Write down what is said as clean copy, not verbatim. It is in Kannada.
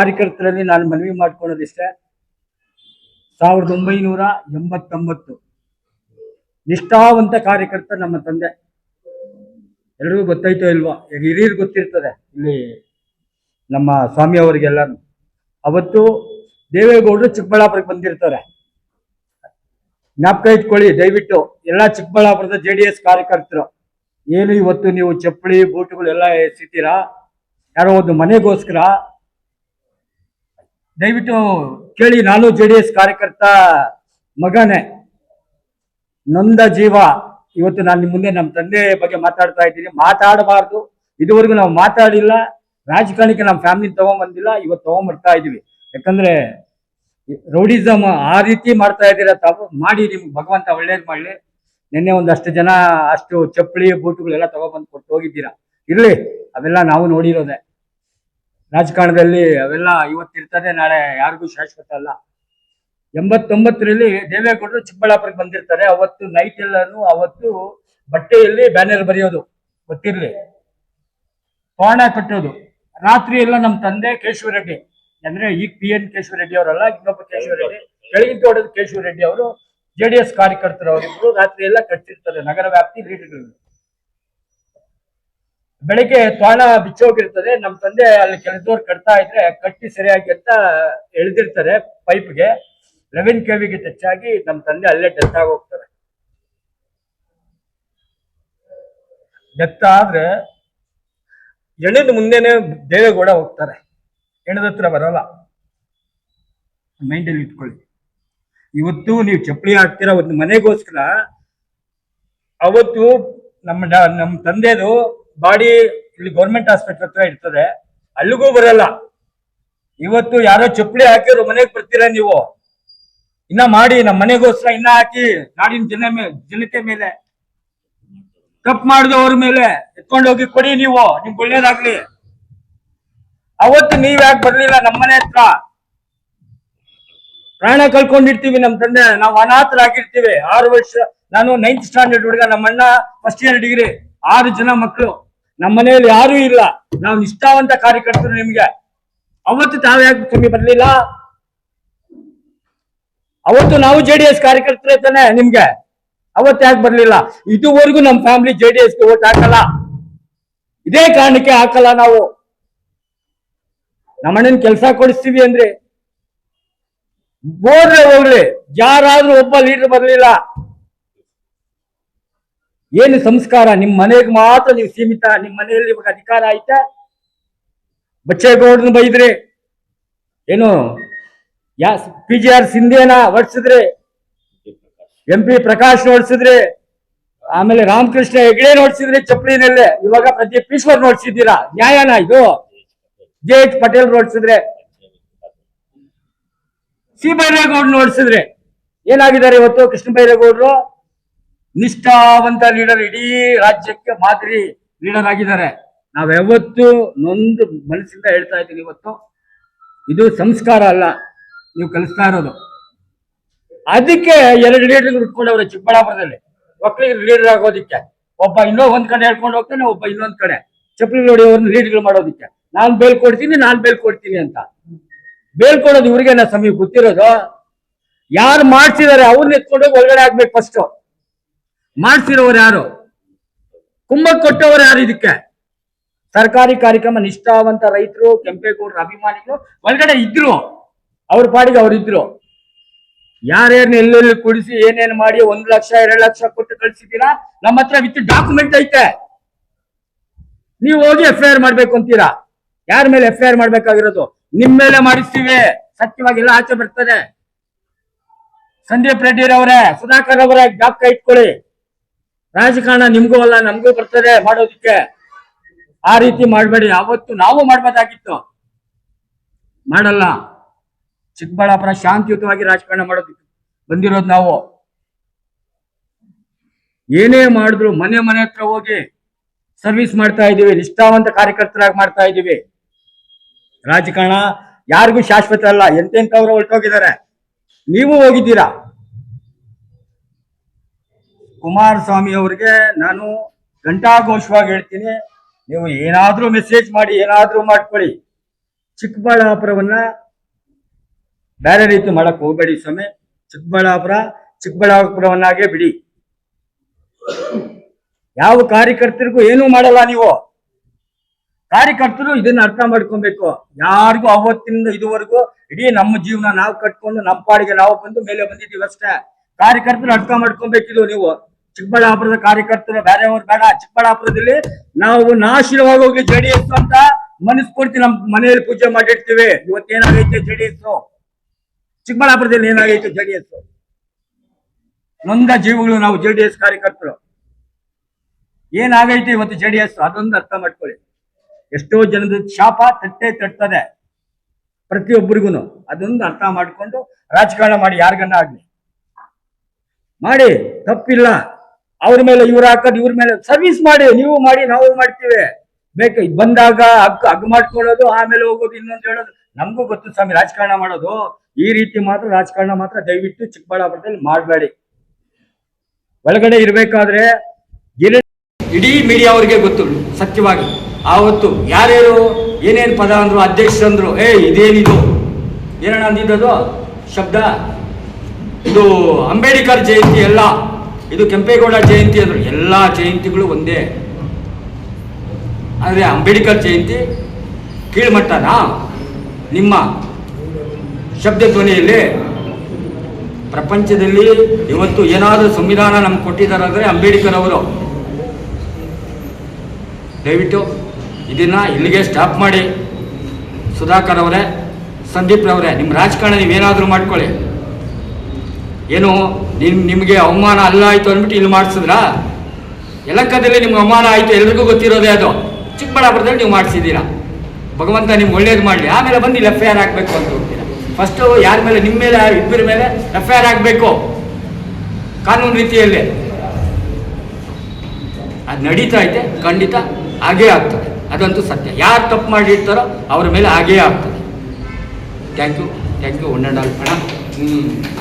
ಕಾರ್ಯಕರ್ತರಲ್ಲಿ ನಾನು ಮನವಿ ಮಾಡ್ಕೊಳ್ಳೋದಿಷ್ಟೇ, 1989 ನಿಷ್ಠಾವಂತ ಕಾರ್ಯಕರ್ತ ನಮ್ಮ ತಂದೆ. ಎಲ್ರಿಗೂ ಗೊತ್ತಾಯ್ತೋ ಇಲ್ವಾ? ಈಗ ಹಿರಿಯರು ಗೊತ್ತಿರ್ತದೆ ಇಲ್ಲಿ ನಮ್ಮ ಸ್ವಾಮಿ ಅವರಿಗೆಲ್ಲ. ಅವತ್ತು ದೇವೇಗೌಡರು ಚಿಕ್ಕಬಳ್ಳಾಪುರಕ್ಕೆ ಬಂದಿರ್ತಾರೆ, ಜ್ಞಾಪಕ ಇಟ್ಕೊಳ್ಳಿ ದಯವಿಟ್ಟು. ಎಲ್ಲ ಚಿಕ್ಕಬಳ್ಳಾಪುರದ JDS ಕಾರ್ಯಕರ್ತರು ಏನು ಇವತ್ತು ನೀವು ಚಪ್ಪಲಿ ಬೂಟುಗಳು ಎಲ್ಲ ಎಸಿತೀರಾ ಯಾರೋ ಒಂದು ಮನೆಗೋಸ್ಕರ, ದಯವಿಟ್ಟು ಕೇಳಿ. ನಾನು JDS ಕಾರ್ಯಕರ್ತ ಮಗನೇ, ನೊಂದ ಜೀವ. ಇವತ್ತು ನಾನು ನಿಮ್ಮ ಮುಂದೆ ನಮ್ಮ ತಂದೆ ಬಗ್ಗೆ ಮಾತಾಡ್ತಾ ಇದ್ದೀನಿ. ಮಾತಾಡಬಾರ್ದು, ಇದುವರೆಗೂ ನಾವು ಮಾತಾಡಿಲ್ಲ. ರಾಜಕಾರಣಕ್ಕೆ ನಮ್ಮ ಫ್ಯಾಮಿಲಿ ತಗೊಂಡ್ಬಂದಿಲ್ಲ, ಇವತ್ತು ತಗೊಂಡ್ಬರ್ತಾ ಇದೀವಿ. ಯಾಕಂದ್ರೆ ರೌಡಿಸಮ್ ಆ ರೀತಿ ಮಾಡ್ತಾ ಇದ್ದೀರಾ ತಾವು, ಮಾಡಿ ನಿಮ್ಗೆ ಭಗವಂತ ಒಳ್ಳೇದು ಮಾಡಲಿ. ನಿನ್ನೆ ಒಂದಷ್ಟು ಜನ ಅಷ್ಟು ಚಪ್ಪಲಿ ಬೂಟುಗಳೆಲ್ಲ ತಗೊಬಂದು ಕೊಟ್ಟು ಹೋಗಿದ್ದೀರಾ. ಇರ್ಲಿ, ಅವೆಲ್ಲ ನಾವು ನೋಡಿರೋದೆ. ರಾಜಕಾರಣದಲ್ಲಿ ಅವೆಲ್ಲ ಇವತ್ತಿರ್ತದೆ, ನಾಳೆ ಯಾರಿಗೂ ಶಾಶ್ವತ ಅಲ್ಲ. 89ರಲ್ಲಿ ದೇವೇಗೌಡರು ಚಿಕ್ಕಬಳ್ಳಾಪುರಕ್ಕೆ ಬಂದಿರ್ತಾರೆ. ಅವತ್ತು ನೈಟ್ ಎಲ್ಲಾನು ಅವತ್ತು ಬಟ್ಟೆಯಲ್ಲಿ ಬ್ಯಾನರ್ ಬರೆಯೋದು ಗೊತ್ತಿರ್ಲಿ, ತೋರಣ ಕಟ್ಟೋದು. ರಾತ್ರಿ ಎಲ್ಲ ನಮ್ಮ ತಂದೆ ಕೇಶವರೆಡ್ಡಿ, ಅಂದ್ರೆ ಈಗ PN ಕೇಶವರೆಡ್ಡಿ ಅವರಲ್ಲ, ಇನ್ನೊಬ್ಬ ಕೇಶವರೆಡ್ಡಿ, ಕೆಳಗಿನ ತೋಟದ ಕೇಶವರೆಡ್ಡಿ ಅವರು JDS ಕಾರ್ಯಕರ್ತರು. ಅವರಿಬ್ರು ರಾತ್ರಿ ಎಲ್ಲ ಕಟ್ಟಿರ್ತಾರೆ ನಗರ ವ್ಯಾಪ್ತಿ ಲೀಡರ್ಗಳು. ಬೆಳಿಗ್ಗೆ ತೋರಣ ಬಿಚ್ಚೋಗಿರ್ತದೆ. ನಮ್ಮ ತಂದೆ ಅಲ್ಲಿ ಕೆಲಸದವ್ರು ಕಟ್ತಾ ಇದ್ರೆ ಕಟ್ಟಿ ಸರಿಯಾಗಿ ಅಂತ ಎಳೆದಿರ್ತಾರೆ ಪೈಪ್ಗೆ. 11 kV ಟಚ್ ಆಗಿ ನಮ್ಮ ತಂದೆ ಅಲ್ಲೇ ಡೆತ್ ಆಗಿ ಹೋಗ್ತಾರೆ. ಡೆತ್ ಆದ್ರೆ ಎಣದ ಮುಂದೆನೆ ದೇವೇಗೌಡ ಹೋಗ್ತಾರೆ, ಹೆಣದ ಹತ್ರ ಬರಲ್ಲ. ಮೈಂಡಲ್ಲಿ ಇಟ್ಕೊಳ್ಳಿ. ಇವತ್ತು ನೀವು ಚಪ್ಪಲಿ ಹಾಕ್ತೀರಾ ಒಂದು ಮನೆಗೋಸ್ಕರ. ಅವತ್ತು ನಮ್ಮ ತಂದೆದು ಬಾಡಿ ಇಲ್ಲಿ ಗೌರ್ಮೆಂಟ್ ಹಾಸ್ಪಿಟಲ್ ಹತ್ರ ಇರ್ತದೆ, ಅಲ್ಲಿಗೂ ಬರಲ್ಲ. ಇವತ್ತು ಯಾರೋ ಚಪ್ಪಲಿ ಹಾಕಿರೋ ಮನೆಗೆ ಬರ್ತೀರಾ ನೀವು. ಇನ್ನ ಮಾಡಿ ನಮ್ಮ ಮನೆಗೋಸ್ಕರ ಇನ್ನ ಹಾಕಿ ನಾಡಿನ ಜನತೆ ಮೇಲೆ ತಪ್ಪು ಮಾಡಿದವ್ರ ಮೇಲೆ ಎತ್ಕೊಂಡೋಗಿ ಕೊಡಿ ನೀವು, ನಿಮ್ಗೆ ಒಳ್ಳೇದಾಗ್ಲಿ. ಅವತ್ತು ನೀವ್ ಯಾಕೆ ಬರ್ಲಿಲ್ಲ ನಮ್ಮನೆ ಹತ್ರ? ಪ್ರಾಣ ಕಳ್ಕೊಂಡಿರ್ತೀವಿ ನಮ್ಮ ತಂದೆ, ನಾವು ಅನಾಥರಾಗಿರ್ತೀವಿ. 6 ವರ್ಷ, ನಾನು 9th ಸ್ಟ್ಯಾಂಡರ್ಡ್ ಹುಡುಗ, ನಮ್ಮಣ್ಣ ಫಸ್ಟ್ ಇಯರ್ ಡಿಗ್ರಿ, 6 ಜನ ಮಕ್ಕಳು. ನಮ್ಮ ಮನೆಯಲ್ಲಿ ಯಾರೂ ಇಲ್ಲ, ನಾವು ನಿಷ್ಠಾವಂತ ಕಾರ್ಯಕರ್ತರು ನಿಮ್ಗೆ. ಅವತ್ತು ತಾವ್ ಯಾಕೆ ಕಮ್ಮಿ ಬರ್ಲಿಲ್ಲ? ಅವತ್ತು ನಾವು JDS ಕಾರ್ಯಕರ್ತರೇ ತಾನೆ ನಿಮ್ಗೆ, ಅವತ್ತು ಯಾಕೆ ಬರ್ಲಿಲ್ಲ? ಇದುವರೆಗೂ ನಮ್ಮ ಫ್ಯಾಮಿಲಿ JDSಗೆ ಓಟ್ ಹಾಕಲ್ಲ, ಇದೇ ಕಾರಣಕ್ಕೆ ಹಾಕಲ್ಲ ನಾವು. ನಮ್ಮಣ್ಣನ ಕೆಲಸ ಕೊಡಿಸ್ತೀವಿ ಅಂದ್ರೆ ಹೋದ್ರೆ ಹೋಗ್ಲಿ, ಯಾರಾದ್ರೂ ಒಬ್ಬ ಲೀಡರ್ ಬರ್ಲಿಲ್ಲ. ಏನು ಸಂಸ್ಕಾರ? ನಿಮ್ ಮನೆಗೆ ಮಾತ್ರ ನೀವು ಸೀಮಿತ. ನಿಮ್ ಮನೆಯಲ್ಲಿ ಇವಾಗ ಅಧಿಕಾರ ಆಯ್ತಾ? ಬಚ್ಚೇಗೌಡನ ಬೈದ್ರಿ, ಏನು PGR ಸಿಂಧೇನ ಹೊಡ್ಸಿದ್ರಿ, MP ಪ್ರಕಾಶ್ ನೋಡ್ಸಿದ್ರಿ, ಆಮೇಲೆ ರಾಮಕೃಷ್ಣ ಹೆಗಡೆ ನೋಡ್ಸಿದ್ರಿ ಚಪ್ಪಲಿನಲ್ಲೇ. ಇವಾಗ ಪ್ರದೀಪ್ ಈಶ್ವರ್ ನೋಡ್ಸಿದ್ದೀರಾ? ನ್ಯಾಯನಾ ಇದು? JH ಪಟೇಲ್ ನೋಡ್ಸಿದ್ರೆ, C ಬೈರೇಗೌಡ ನೋಡ್ಸಿದ್ರೆ ಏನಾಗಿದ್ದಾರೆ ಇವತ್ತು? ಕೃಷ್ಣ ಬೈರೇಗೌಡರು ನಿಷ್ಠಾವಂತ ಲೀಡರ್, ಇಡೀ ರಾಜ್ಯಕ್ಕೆ ಮಾದರಿ ಲೀಡರ್ ಆಗಿದ್ದಾರೆ. ನಾವ್ ಯಾವತ್ತು ನೊಂದು ಮನಸ್ಸಿಂದ ಹೇಳ್ತಾ ಇದ್ದೀನಿ, ಇವತ್ತು ಇದು ಸಂಸ್ಕಾರ ಅಲ್ಲ ನೀವು ಕಲಿಸ್ತಾ ಇರೋದು. ಅದಕ್ಕೆ 2 ಲೀಡರ್ಗಳು ಉಟ್ಕೊಂಡವ್ರೆ ಚಿಕ್ಕಬಳ್ಳಾಪುರದಲ್ಲಿ, ಒಕ್ಕಲಿಗರು ಲೀಡರ್ ಆಗೋದಿಕ್ಕೆ. ಒಬ್ಬ ಒಂದ್ ಕಡೆ ಹೇಳ್ಕೊಂಡು ಹೋಗ್ತಾನೆ, ಒಬ್ಬ ಇನ್ನೊಂದ್ ಕಡೆ ಚಪ್ಪಲಿ ಹೊಡೆಯೋರ್ನ ಲೀಡರ್ಗಳು ಮಾಡೋದಿಕ್ಕೆ. ನಾನ್ ಬೇಲ್ ಕೊಡ್ತೀನಿ ಅಂತ. ಬೇಲ್ ಕೊಡೋದು ಇವ್ರಿಗೇನ ಸಮಯ ಗೊತ್ತಿರೋದು? ಯಾರು ಮಾಡ್ಸಿದಾರೆ ಅವ್ರನ್ನ ಎತ್ಕೊಂಡೋಗಿ ಒಳಗಡೆ ಆಗ್ಬೇಕು. ಫಸ್ಟ್ ಮಾಡ್ಸಿರೋರು ಯಾರು? ಕುಮ್ಮಕ್ ಕೊಟ್ಟವರು ಯಾರು? ಇದಕ್ಕೆ ಸರ್ಕಾರಿ ಕಾರ್ಯಕ್ರಮ ನಿಷ್ಠಾವಂತ ರೈತರು, ಕೆಂಪೇಗೌಡರ ಅಭಿಮಾನಿಗಳು ಒಳಗಡೆ ಇದ್ರು, ಅವ್ರ ಪಾಡಿಗೆ ಅವ್ರು ಇದ್ರು. ಯಾರ್ಯಾರನ್ನ ಎಲ್ಲೆಲ್ಲಿ ಕುಡಿಸಿ ಏನೇನು ಮಾಡಿ 1 ಲಕ್ಷ 2 ಲಕ್ಷ ಕೊಟ್ಟು ಕಳ್ಸಿದ್ದೀರಾ? ನಮ್ಮ ಹತ್ರ ವಿತ್ ಡಾಕ್ಯುಮೆಂಟ್ ಐತೆ. ನೀವು ಹೋಗಿ FIR ಮಾಡ್ಬೇಕು ಅಂತೀರಾ? ಯಾರ ಮೇಲೆ FIR ಮಾಡ್ಬೇಕಾಗಿರೋದು? ನಿಮ್ ಮೇಲೆ ಮಾಡಿಸ್ತೀವಿ. ಸತ್ಯವಾಗಿಲ್ಲ, ಆಚೆ ಬರ್ತದೆ. ಸಂದೀಪ್ ರೆಡ್ಡಿ ಅವರೇ, ಸುಧಾಕರ್ ಅವರೇ, ಜ್ಞಾಪಕ ಇಟ್ಕೊಳ್ಳಿ. ರಾಜಕಾರಣ ನಿಮ್ಗೂ ಅಲ್ಲ ನಮ್ಗೂ ಬರ್ತದೆ ಮಾಡೋದಿಕ್ಕೆ. ಆ ರೀತಿ ಮಾಡಬೇಡಿ. ಅವತ್ತು ನಾವು ಮಾಡ್ಬೋದಾಗಿತ್ತು, ಮಾಡಲ್ಲ. ಚಿಕ್ಕಬಳ್ಳಾಪುರ ಶಾಂತಿಯುತವಾಗಿ ರಾಜಕಾರಣ ಮಾಡೋದಿತ್ತು ಬಂದಿರೋದು ನಾವು. ಏನೇ ಮಾಡಿದ್ರು ಮನೆ ಹತ್ರ ಹೋಗಿ ಸರ್ವಿಸ್ ಮಾಡ್ತಾ ಇದೀವಿ, ನಿಷ್ಠಾವಂತ ಕಾರ್ಯಕರ್ತರಾಗಿ ಮಾಡ್ತಾ ಇದೀವಿ. ರಾಜಕಾರಣ ಯಾರಿಗೂ ಶಾಶ್ವತ ಅಲ್ಲ. ಎಂತೆಂಥವ್ರು ಹೊರಟೋಗಿದ್ದಾರೆ, ನೀವು ಹೋಗಿದ್ದೀರಾ. ಕುಮಾರಸ್ವಾಮಿ ಅವ್ರಿಗೆ ನಾನು ಘಂಟಾಘೋಷವಾಗಿ ಹೇಳ್ತೀನಿ, ನೀವು ಏನಾದ್ರೂ ಮೆಸೇಜ್ ಮಾಡಿ, ಏನಾದ್ರೂ ಮಾಡ್ಕೊಳ್ಳಿ, ಚಿಕ್ಕಬಳ್ಳಾಪುರವನ್ನ ಬೇರೆ ರೀತಿ ಮಾಡಕ್ ಹೋಗ್ಬೇಡಿ ಸ್ವಾಮಿ. ಚಿಕ್ಕಬಳ್ಳಾಪುರವನ್ನಾಗೆ ಬಿಡಿ. ಯಾವ ಕಾರ್ಯಕರ್ತರಿಗೂ ಏನೂ ಮಾಡಲ್ಲ ನೀವು. ಕಾರ್ಯಕರ್ತರು ಇದನ್ನ ಅರ್ಥ ಮಾಡ್ಕೊಬೇಕು. ಯಾರಿಗೂ ಅವತ್ತಿನಿಂದ ಇದುವರೆಗೂ ಇಡೀ ನಮ್ಮ ಜೀವನ ನಾವು ಕಟ್ಕೊಂಡು ನಮ್ಮ ಪಾಡಿಗೆ ನಾವು ಬಂದು ಮೇಲೆ ಬಂದಿದ್ದೀವಿ ಅಷ್ಟೇ. ಕಾರ್ಯಕರ್ತರು ಅರ್ಥ ಮಾಡ್ಕೊಬೇಕಿದು ನೀವು. ಚಿಕ್ಕಬಳ್ಳಾಪುರದ ಕಾರ್ಯಕರ್ತರು ಬೇರೆಯವ್ರು ಬೇಡ. ಚಿಕ್ಕಬಳ್ಳಾಪುರದಲ್ಲಿ ನಾವು ನಾಶನವಾಗಿ ಹೋಗ್ಲಿ JDS ಅಂತ ಮನಸ್ಫೂರ್ತಿ ನಮ್ಮ ಮನೆಯಲ್ಲಿ ಪೂಜೆ ಮಾಡಿರ್ತೀವಿ. ಇವತ್ತೇನಾಗೈತೆ JDS, ಚಿಕ್ಕಬಳ್ಳಾಪುರದಲ್ಲಿ ಏನಾಗೈತೆ JDS, ನೊಂದ ಜೀವಗಳು ನಾವು JDS ಕಾರ್ಯಕರ್ತರು. ಏನಾಗೈತೆ ಇವತ್ತು JDS, ಅದೊಂದು ಅರ್ಥ ಮಾಡ್ಕೊಳ್ಳಿ. ಎಷ್ಟೋ ಜನದ ಶಾಪ ತಟ್ಟದೆ ಪ್ರತಿಯೊಬ್ಬರಿಗೂ. ಅದೊಂದು ಅರ್ಥ ಮಾಡ್ಕೊಂಡು ರಾಜಕಾರಣ ಮಾಡಿ, ಯಾರಿಗನ್ನ ಆಗ್ಲಿ ಮಾಡಿ, ತಪ್ಪಿಲ್ಲ. ಅವ್ರ ಮೇಲೆ ಇವ್ರು ಹಾಕೋದು, ಇವ್ರ ಮೇಲೆ ಸರ್ವಿಸ್ ಮಾಡಿ, ನೀವು ಮಾಡಿ, ನಾವು ಮಾಡ್ತೀವಿ. ಬೇಕು ಬಂದಾಗ ಹಗ್ ಮಾಡ್ಕೊಳ್ಳೋದು, ಆಮೇಲೆ ಹೋಗೋದು, ಇನ್ನೊಂದು ಹೇಳೋದು ನಮಗೂ ಗೊತ್ತು ಸ್ವಾಮಿ ರಾಜಕಾರಣ ಮಾಡೋದು. ಈ ರೀತಿ ಮಾತ್ರ ರಾಜಕಾರಣ ಮಾತ್ರ ದಯವಿಟ್ಟು ಚಿಕ್ಕಬಳ್ಳಾಪುರದಲ್ಲಿ ಮಾಡಬೇಡಿ. ಒಳಗಡೆ ಇರ್ಬೇಕಾದ್ರೆ ಇಡೀ ಮೀಡಿಯಾ ಅವ್ರಿಗೆ ಗೊತ್ತು ಸತ್ಯವಾಗಿ. ಆವತ್ತು ಯಾರ್ಯಾರು ಏನೇನು ಪದ ಅಂದ್ರು, ಅಧ್ಯಕ್ಷರಂದ್ರು, ಇದೇನಿದು ಏನಣ್ಣ ಅಂದಿದ್ದದು ಶಬ್ದ, ಇದು ಅಂಬೇಡ್ಕರ್ ಜಯಂತಿ ಅಲ್ಲ, ಇದು ಕೆಂಪೇಗೌಡ ಜಯಂತಿ ಅಂದ್ರು. ಎಲ್ಲ ಜಯಂತಿಗಳು ಒಂದೇ. ಆದರೆ ಅಂಬೇಡ್ಕರ್ ಜಯಂತಿ ಕೀಳ್ಮಟ್ಟನಾ ನಿಮ್ಮ ಶಬ್ದ ಧ್ವನಿಯಲ್ಲಿ? ಪ್ರಪಂಚದಲ್ಲಿ ಇವತ್ತು ಏನಾದರೂ ಸಂವಿಧಾನ ನಮ್ಗೆ ಕೊಟ್ಟಿದ್ದಾರಂದ್ರೆ ಅಂಬೇಡ್ಕರ್ ಅವರು. ದಯವಿಟ್ಟು ಇದನ್ನ ಇಲ್ಲಿಗೆ ಸ್ಟಾಪ್ ಮಾಡಿ. ಸುಧಾಕರ್ ಅವರೇ, ಸಂದೀಪ್ ರವರೇ, ನಿಮ್ಮ ರಾಜಕಾರಣ ನೀವೇನಾದರೂ ಮಾಡ್ಕೊಳ್ಳಿ. ಏನು ನಿಮಗೆ ಅವಮಾನ ಅಲ್ಲ ಆಯಿತು ಅಂದ್ಬಿಟ್ಟು ಇಲ್ಲಿ ಮಾಡಿಸಿದ್ರಾ? ಯಲಹಂಕದಲ್ಲಿ ನಿಮ್ಗೆ ಅವಮಾನ ಆಯಿತು, ಎಲ್ರಿಗೂ ಗೊತ್ತಿರೋದೇ ಅದು. ಚಿಕ್ಕಬಳ್ಳಾಪುರದಲ್ಲಿ ನೀವು ಮಾಡಿಸಿದ್ದೀರಾ. ಭಗವಂತ ನಿಮ್ಗೆ ಒಳ್ಳೇದು ಮಾಡಲಿ. ಆಮೇಲೆ ಬಂದು ಇಲ್ಲಿ FIR ಆಗಬೇಕು ಅಂತ ಹೋಗ್ತೀರಾ. ಫಸ್ಟು ಯಾರ ಮೇಲೆ, ನಿಮ್ಮ ಮೇಲೆ, ಇಬ್ಬರ ಮೇಲೆ FIR ಆಗಬೇಕು ಕಾನೂನು ರೀತಿಯಲ್ಲಿ. ಅದು ನಡೀತಾ ಐತೆ, ಖಂಡಿತ ಹಾಗೇ ಆಗ್ತದೆ. ಅದಂತೂ ಸತ್ಯ. ಯಾರು ತಪ್ಪು ಮಾಡಿರ್ತಾರೋ ಅವ್ರ ಮೇಲೆ ಹಾಗೇ ಆಗ್ತದೆ. Thank you. 1.5 ಅಣ್ಣ.